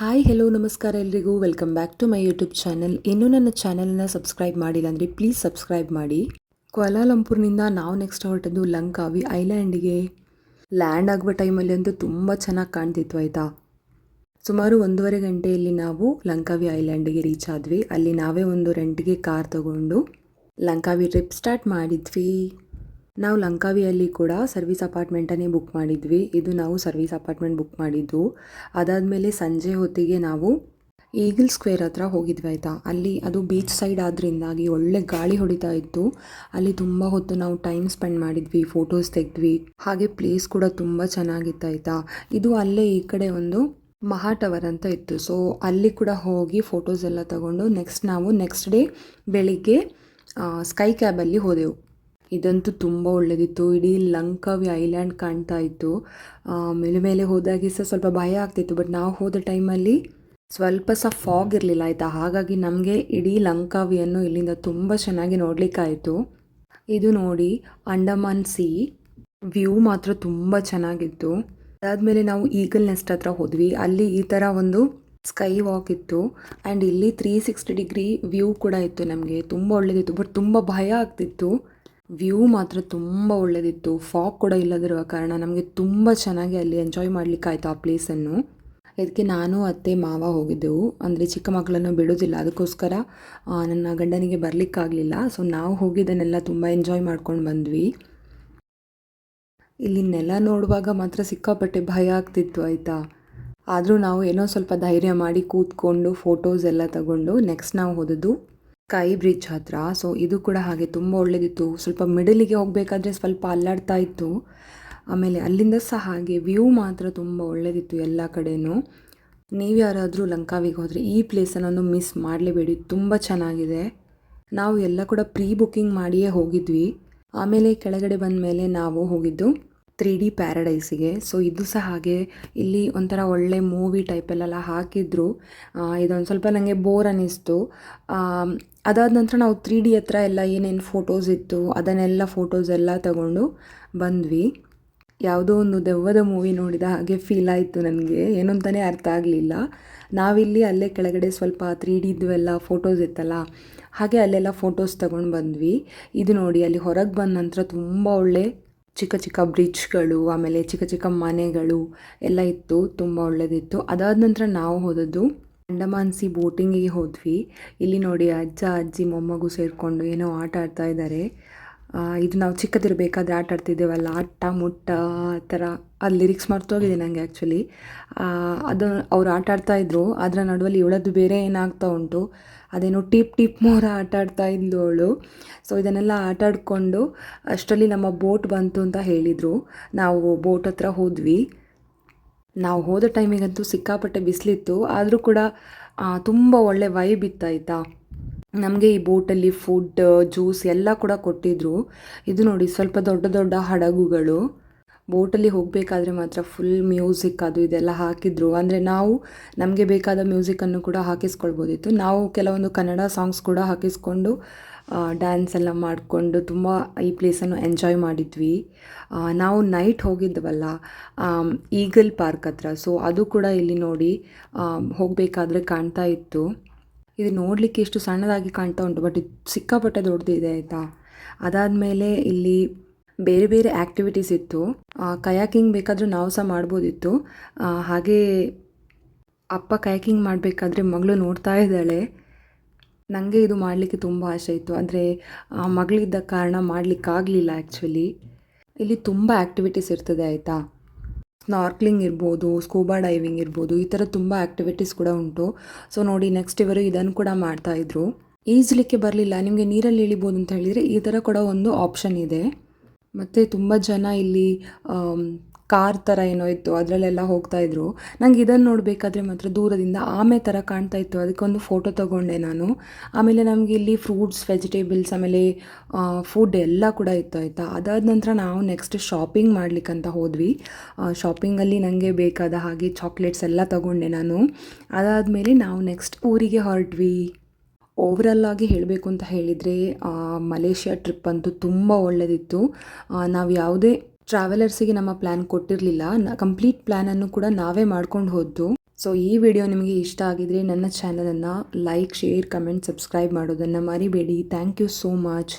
Hi hello ನಮಸ್ಕಾರ ಎಲ್ರಿಗೂ welcome back to my YouTube channel. ಇನ್ನೂ ನನ್ನ ಚಾನಲ್ನ ಸಬ್ಸ್ಕ್ರೈಬ್ ಮಾಡಿಲ್ಲ ಅಂದರೆ ಪ್ಲೀಸ್ ಸಬ್ಸ್ಕ್ರೈಬ್ ಮಾಡಿ. ಕ್ವಾಲಾಲಂಪುರ್ನಿಂದ ನಾವು ನೆಕ್ಸ್ಟ್ ಹೊರಟದ್ದು ಲಂಕಾವಿ ಐಲ್ಯಾಂಡಿಗೆ. ಲ್ಯಾಂಡ್ ಆಗುವ ಟೈಮಲ್ಲಿ ಅಂತೂ ತುಂಬ ಚೆನ್ನಾಗಿ ಕಾಣ್ತಿತ್ತು ಆಯಿತಾ. ಸುಮಾರು 1.5 ಗಂಟೆಯಲ್ಲಿ ನಾವು ಲಂಕಾವಿ ಐಲ್ಯಾಂಡಿಗೆ ರೀಚ್ ಆದ್ವಿ. ಅಲ್ಲಿ ನಾವೇ ಒಂದು ರೆಂಟ್ಗೆ ಕಾರ್ ತಗೊಂಡು ಲಂಕಾವಿ ಟ್ರಿಪ್ ಸ್ಟಾರ್ಟ್ ಮಾಡಿದ್ವಿ. ನಾವು ಲಂಕಾವಿಯಲ್ಲಿ ಕೂಡ ಸರ್ವಿಸ್ ಅಪಾರ್ಟ್ಮೆಂಟನ್ನೇ ಬುಕ್ ಮಾಡಿದ್ವಿ. ಇದು ನಾವು ಸರ್ವಿಸ್ ಅಪಾರ್ಟ್ಮೆಂಟ್ ಬುಕ್ ಮಾಡಿದ್ದು. ಅದಾದಮೇಲೆ ಸಂಜೆ ಹೊತ್ತಿಗೆ ನಾವು ಈಗಲ್ ಸ್ಕ್ವೇರ್ ಹತ್ರ ಹೋಗಿದ್ವಿ ಆಯಿತಾ. ಅಲ್ಲಿ ಅದು ಬೀಚ್ ಸೈಡ್ ಆದ್ದರಿಂದಾಗಿ ಒಳ್ಳೆ ಗಾಳಿ ಹೊಡಿತಾ ಇತ್ತು. ಅಲ್ಲಿ ತುಂಬ ಹೊತ್ತು ನಾವು ಟೈಮ್ ಸ್ಪೆಂಡ್ ಮಾಡಿದ್ವಿ, ಫೋಟೋಸ್ ತೆಗೆದ್ವಿ. ಹಾಗೆ ಪ್ಲೇಸ್ ಕೂಡ ತುಂಬ ಚೆನ್ನಾಗಿತ್ತು ಆಯಿತಾ. ಇದು ಅಲ್ಲೇ ಈ ಕಡೆ ಒಂದು ಮಹಾ ಟವರ್ ಅಂತ ಇತ್ತು. ಸೊ ಅಲ್ಲಿ ಕೂಡ ಹೋಗಿ ಫೋಟೋಸ್ ಎಲ್ಲ ತಗೊಂಡು ನೆಕ್ಸ್ಟ್ ಡೇ ಬೆಳಿಗ್ಗೆ ಸ್ಕೈ ಕ್ಯಾಬಲ್ಲಿ ಹೋದೆವು. ಇದಂತೂ ತುಂಬ ಒಳ್ಳೆಯದಿತ್ತು. ಇಡೀ ಲಂಕಾವಿ ಐಲ್ಯಾಂಡ್ ಕಾಣ್ತಾ ಇತ್ತು. ಮೇಲೆ ಹೋದಾಗೆ ಸಹ ಸ್ವಲ್ಪ ಭಯ ಆಗ್ತಿತ್ತು. ಬಟ್ ನಾವು ಹೋದ ಟೈಮಲ್ಲಿ ಸ್ವಲ್ಪ ಸಹ ಫಾಗ್ ಇರಲಿಲ್ಲ ಆಯಿತಾ. ಹಾಗಾಗಿ ನಮಗೆ ಇಡೀ ಲಂಕಾವಿಯನ್ನು ಇಲ್ಲಿಂದ ತುಂಬ ಚೆನ್ನಾಗಿ ನೋಡಲಿಕ್ಕಾಯಿತು. ಇದು ನೋಡಿ ಅಂಡಮಾನ್ ಸಿ ವ್ಯೂ ಮಾತ್ರ ತುಂಬ ಚೆನ್ನಾಗಿತ್ತು. ಅದಾದಮೇಲೆ ನಾವು ಈಗಲ್ ನೆಸ್ಟ್ ಹತ್ರ ಹೋದ್ವಿ. ಅಲ್ಲಿ ಈ ಥರ ಒಂದು ಸ್ಕೈ ವಾಕ್ ಇತ್ತು ಆ್ಯಂಡ್ ಇಲ್ಲಿ 360 ಡಿಗ್ರಿ ವ್ಯೂ ಕೂಡ ಇತ್ತು. ನಮಗೆ ತುಂಬ ಒಳ್ಳೆಯದಿತ್ತು. ಬಟ್ ತುಂಬ ಭಯ ಆಗ್ತಿತ್ತು. ವ್ಯೂ ಮಾತ್ರ ತುಂಬ ಒಳ್ಳೆಯದಿತ್ತು. ಫಾಗ್ ಕೂಡ ಇಲ್ಲದಿರುವ ಕಾರಣ ನಮಗೆ ತುಂಬ ಚೆನ್ನಾಗಿ ಅಲ್ಲಿ ಎಂಜಾಯ್ ಮಾಡಲಿಕ್ಕಾಯ್ತು ಆ ಪ್ಲೇಸನ್ನು. ಇದಕ್ಕೆ ನಾನು ಅತ್ತೆ ಮಾವ ಹೋಗಿದ್ದೆವು. ಅಂದರೆ ಚಿಕ್ಕ ಮಕ್ಕಳನ್ನು ಬಿಡೋದಿಲ್ಲ, ಅದಕ್ಕೋಸ್ಕರ ನನ್ನ ಗಂಡನಿಗೆ ಬರಲಿಕ್ಕಾಗಲಿಲ್ಲ. ಸೊ ನಾವು ಹೋಗಿದ್ದನ್ನೆಲ್ಲ ತುಂಬ ಎಂಜಾಯ್ ಮಾಡ್ಕೊಂಡು ಬಂದ್ವಿ. ಇಲ್ಲಿ ನೆಲ ನೋಡುವಾಗ ಮಾತ್ರ ಸಿಕ್ಕಾಪಟ್ಟೆ ಭಯ ಆಗ್ತಿತ್ತು ಆಯಿತಾ. ಆದರೂ ನಾವು ಏನೋ ಸ್ವಲ್ಪ ಧೈರ್ಯ ಮಾಡಿ ಕೂತ್ಕೊಂಡು ಫೋಟೋಸ್ ಎಲ್ಲ ತಗೊಂಡು ನೆಕ್ಸ್ಟ್ ನಾವು ಹೋದದ್ದು ಸ್ಕೈ ಬ್ರಿಡ್ಜ್ ಹತ್ರ. ಸೊ ಇದು ಕೂಡ ಹಾಗೆ ತುಂಬ ಒಳ್ಳೆಯದಿತ್ತು. ಸ್ವಲ್ಪ ಮಿಡಲಿಗೆ ಹೋಗಬೇಕಾದ್ರೆ ಸ್ವಲ್ಪ ಅಲ್ಲಾಡ್ತಾ ಇತ್ತು. ಆಮೇಲೆ ಅಲ್ಲಿಂದ ಸಹ ಹಾಗೆ ವ್ಯೂ ಮಾತ್ರ ತುಂಬ ಒಳ್ಳೆಯದಿತ್ತು ಎಲ್ಲ ಕಡೆಯೂ. ನೀವು ಯಾರಾದರೂ ಲಂಕಾವಿಗೆ ಹೋದರೆ ಈ ಪ್ಲೇಸನ್ನು ಮಿಸ್ ಮಾಡಲೇಬೇಡಿ, ತುಂಬ ಚೆನ್ನಾಗಿದೆ. ನಾವು ಎಲ್ಲ ಕೂಡ ಪ್ರೀ ಬುಕ್ಕಿಂಗ್ ಮಾಡಿಯೇ ಹೋಗಿದ್ವಿ. ಆಮೇಲೆ ಕೆಳಗಡೆ ಬಂದ ಮೇಲೆ ನಾವು ಹೋಗಿದ್ದು 3D ಪ್ಯಾರಡೈಸಿಗೆ. ಸೊ ಇದು ಸಹ ಹಾಗೆ ಇಲ್ಲಿ ಒಂಥರ ಒಳ್ಳೆ ಮೂವಿ ಟೈಪಲ್ಲೆಲ್ಲ ಹಾಕಿದ್ರು. ಇದೊಂದು ಸ್ವಲ್ಪ ನನಗೆ ಬೋರ್ ಅನ್ನಿಸ್ತು. ಅದಾದ ನಂತರ ನಾವು 3D ಹತ್ರ ಎಲ್ಲ ಏನೇನು ಫೋಟೋಸ್ ಇತ್ತು ಅದನ್ನೆಲ್ಲ ಫೋಟೋಸ್ ಎಲ್ಲ ತಗೊಂಡು ಬಂದ್ವಿ. ಯಾವುದೋ ಒಂದು ದೆವ್ವದ ಮೂವಿ ನೋಡಿದ ಹಾಗೆ ಫೀಲ್ ಆಯಿತು ನನಗೆ. ಏನು ಅಂತಲೇ ಅರ್ಥ ಆಗಲಿಲ್ಲ. ನಾವಿಲ್ಲಿ ಅಲ್ಲೇ ಕೆಳಗಡೆ ಸ್ವಲ್ಪ 3D ಎಲ್ಲ ಫೋಟೋಸ್ ಇತ್ತಲ್ಲ, ಹಾಗೆ ಅಲ್ಲೆಲ್ಲ ಫೋಟೋಸ್ ತಗೊಂಡು ಬಂದ್ವಿ. ಇದು ನೋಡಿ ಅಲ್ಲಿ ಹೊರಗೆ ಬಂದ ನಂತರ ತುಂಬ ಒಳ್ಳೆ ಚಿಕ್ಕ ಚಿಕ್ಕ ಬ್ರಿಡ್ಜ್ಗಳು, ಆಮೇಲೆ ಚಿಕ್ಕ ಚಿಕ್ಕ ಮನೆಗಳು ಎಲ್ಲ ಇತ್ತು. ತುಂಬ ಒಳ್ಳೆಯದಿತ್ತು. ಅದಾದ ನಂತರ ನಾವು ಹೋದದ್ದು ಅಂಡಮಾನ್ ಸಿ ಬೋಟಿಂಗಿಗೆ ಹೋದ್ವಿ. ಇಲ್ಲಿ ನೋಡಿ ಅಜ್ಜ ಅಜ್ಜಿ ಮೊಮ್ಮಗು ಸೇರಿಕೊಂಡು ಏನೋ ಆಟ ಆಡ್ತಾ ಇದ್ದಾರೆ. ಇದು ನಾವು ಚಿಕ್ಕದಿರಬೇಕಾದ್ರೆ ಆಟ ಆಡ್ತಿದ್ದೇವಲ್ಲ, ಅಟ್ಟ ಮುಟ್ಟ ಆ ಥರ. ಅದು ಲಿರಿಕ್ಸ್ ಮರ್ತೋಗಿದೆ ನನಗೆ ಆ್ಯಕ್ಚುಲಿ. ಅದು ಅವ್ರು ಆಟ ಆಡ್ತಾಯಿದ್ರು. ಅದರ ನಡುವಲ್ಲಿ ಇವಳದ್ದು ಬೇರೆ ಏನಾಗ್ತಾ ಉಂಟು, ಅದೇನೋ ಟಿಪ್ ಮೋರ ಆಟ ಆಡ್ತಾ ಇದ್ಲು ಅವಳು. ಸೊ ಇದನ್ನೆಲ್ಲ ಆಟ ಆಡಿಕೊಂಡು ಅಷ್ಟರಲ್ಲಿ ನಮ್ಮ ಬೋಟ್ ಬಂತು ಅಂತ ಹೇಳಿದರು. ನಾವು ಬೋಟ್ ಹತ್ರ ಹೋದ್ವಿ. ನಾವು ಹೋದ ಟೈಮಿಗಂತೂ ಸಿಕ್ಕಾಪಟ್ಟೆ ಬಿಸಿಲಿತ್ತು. ಆದರೂ ಕೂಡ ತುಂಬ ಒಳ್ಳೆ ವೈಬ್ ಇತ್ತಾಯಿತಾ. ನಮಗೆ ಈ ಬೋಟಲ್ಲಿ ಫುಡ್, ಜ್ಯೂಸ್ ಎಲ್ಲ ಕೂಡ ಕೊಟ್ಟಿದ್ದರು. ಇದು ನೋಡಿ ಸ್ವಲ್ಪ ದೊಡ್ಡ ದೊಡ್ಡ ಹಡಗುಗಳು. ಬೋಟಲ್ಲಿ ಹೋಗಬೇಕಾದ್ರೆ ಮಾತ್ರ ಫುಲ್ ಮ್ಯೂಸಿಕ್ ಅದು ಇದೆಲ್ಲ ಹಾಕಿದ್ರು. ಅಂದರೆ ನಾವು ನಮಗೆ ಬೇಕಾದ ಮ್ಯೂಸಿಕನ್ನು ಕೂಡ ಹಾಕಿಸ್ಕೊಳ್ಬೋದಿತ್ತು. ನಾವು ಕೆಲವೊಂದು ಕನ್ನಡ ಸಾಂಗ್ಸ್ ಕೂಡ ಹಾಕಿಸ್ಕೊಂಡು ಡ್ಯಾನ್ಸ್ ಎಲ್ಲ ಮಾಡಿಕೊಂಡು ತುಂಬ ಈ ಪ್ಲೇಸನ್ನು ಎಂಜಾಯ್ ಮಾಡಿದ್ವಿ. ನಾವು ನೈಟ್ ಹೋಗಿದ್ದವಲ್ಲ ಈಗಲ್ ಪಾರ್ಕ್ ಹತ್ರ. ಸೊ ಅದು ಕೂಡ ಇಲ್ಲಿ ನೋಡಿ ಹೋಗಬೇಕಾದ್ರೆ ಕಾಣ್ತಾ ಇತ್ತು. ಇದು ನೋಡಲಿಕ್ಕೆ ಎಷ್ಟು ಸಣ್ಣದಾಗಿ ಕಾಣ್ತಾ ಉಂಟು, ಬಟ್ ಇದು ಸಿಕ್ಕಾಪಟ್ಟೆ ದೊಡ್ಡದಿದೆ ಆಯಿತಾ. ಅದಾದಮೇಲೆ ಇಲ್ಲಿ ಬೇರೆ ಬೇರೆ ಆ್ಯಕ್ಟಿವಿಟೀಸ್ ಇತ್ತು. ಕಯಾಕಿಂಗ್ ಬೇಕಾದರೂ ನಾವು ಸಹ ಮಾಡ್ಬೋದಿತ್ತು. ಹಾಗೆ ಅಪ್ಪ ಕಯಾಕಿಂಗ್ ಮಾಡಬೇಕಾದ್ರೆ ಮಗಳು ನೋಡ್ತಾ ಇದ್ದಾಳೆ. ನನಗೆ ಇದು ಮಾಡಲಿಕ್ಕೆ ತುಂಬ ಆಸೆ ಇತ್ತು, ಆದರೆ ಮಗಳಿದ್ದ ಕಾರಣ ಮಾಡಲಿಕ್ಕಾಗಲಿಲ್ಲ ಆ್ಯಕ್ಚುಲಿ. ಇಲ್ಲಿ ತುಂಬ ಆ್ಯಕ್ಟಿವಿಟೀಸ್ ಇರ್ತದೆ ಆಯಿತಾ. ಸ್ನಾರ್ಕ್ಲಿಂಗ್ ಇರ್ಬೋದು, ಸ್ಕೂಬಾ ಡೈವಿಂಗ್ ಇರ್ಬೋದು, ಈ ಥರ ತುಂಬ ಆ್ಯಕ್ಟಿವಿಟೀಸ್ ಕೂಡ ಉಂಟು. ಸೊ ನೋಡಿ ನೆಕ್ಸ್ಟ್ ಇವರು ಇದನ್ನು ಕೂಡ ಮಾಡ್ತಾಯಿದ್ರು. ಈಜಲಿಕ್ಕೆ ಬರಲಿಲ್ಲ, ನಿಮಗೆ ನೀರಲ್ಲಿ ಇಳಿಬೋದು ಅಂತ ಹೇಳಿದರೆ ಈ ಥರ ಕೂಡ ಒಂದು ಆಪ್ಷನ್ ಇದೆ. ಮತ್ತು ತುಂಬ ಜನ ಇಲ್ಲಿ ಕಾರ್ ಥರ ಏನೋ ಇತ್ತು ಅದರಲ್ಲೆಲ್ಲ ಹೋಗ್ತಾಯಿದ್ರು. ನನಗೆ ಇದನ್ನು ನೋಡಬೇಕಾದ್ರೆ ಮಾತ್ರ ದೂರದಿಂದ ಆಮೆ ಥರ ಕಾಣ್ತಾ ಇತ್ತು. ಅದಕ್ಕೊಂದು ಫೋಟೋ ತೊಗೊಂಡೆ ನಾನು. ಆಮೇಲೆ ನಮಗೆ ಇಲ್ಲಿ ಫ್ರೂಟ್ಸ್, ವೆಜಿಟೇಬಲ್ಸ್, ಆಮೇಲೆ ಫುಡ್ ಎಲ್ಲ ಕೂಡ ಇತ್ತು ಆಯಿತಾ. ಅದಾದ ನಂತರ ನಾವು ನೆಕ್ಸ್ಟ್ ಶಾಪಿಂಗ್ ಮಾಡಲಿಕ್ಕಂತ ಹೋದ್ವಿ. ಶಾಪಿಂಗಲ್ಲಿ ನನಗೆ ಬೇಕಾದ ಹಾಗೆ ಚಾಕ್ಲೇಟ್ಸ್ ಎಲ್ಲ ತೊಗೊಂಡೆ ನಾನು. ಅದಾದಮೇಲೆ ನಾವು ನೆಕ್ಸ್ಟ್ ಊರಿಗೆ ಹೊರಟ್ವಿ. ಓವರಲ್ ಆಗಿ ಹೇಳಬೇಕು ಅಂತ ಹೇಳಿದರೆ ಮಲೇಷ್ಯಾ ಟ್ರಿಪ್ ಅಂತೂ ತುಂಬ ಒಳ್ಳೆಯದಿತ್ತು. ನಾವು ಯಾವುದೇ ಟ್ರಾವೆಲರ್ಸಿಗೆ ನಮ್ಮ ಪ್ಲ್ಯಾನ್ ಕೊಟ್ಟಿರಲಿಲ್ಲ. ಕಂಪ್ಲೀಟ್ ಪ್ಲ್ಯಾನನ್ನು ಕೂಡ ನಾವೇ ಮಾಡ್ಕೊಂಡು ಹೋದ್ದು. ಸೊ ಈ ವಿಡಿಯೋ ನಿಮಗೆ ಇಷ್ಟ ಆಗಿದ್ರೆ ನನ್ನ ಚಾನಲನ್ನು ಲೈಕ್, ಶೇರ್, ಕಮೆಂಟ್, ಸಬ್ಸ್ಕ್ರೈಬ್ ಮಾಡೋದನ್ನು ಮರಿಬೇಡಿ. Thank you so much.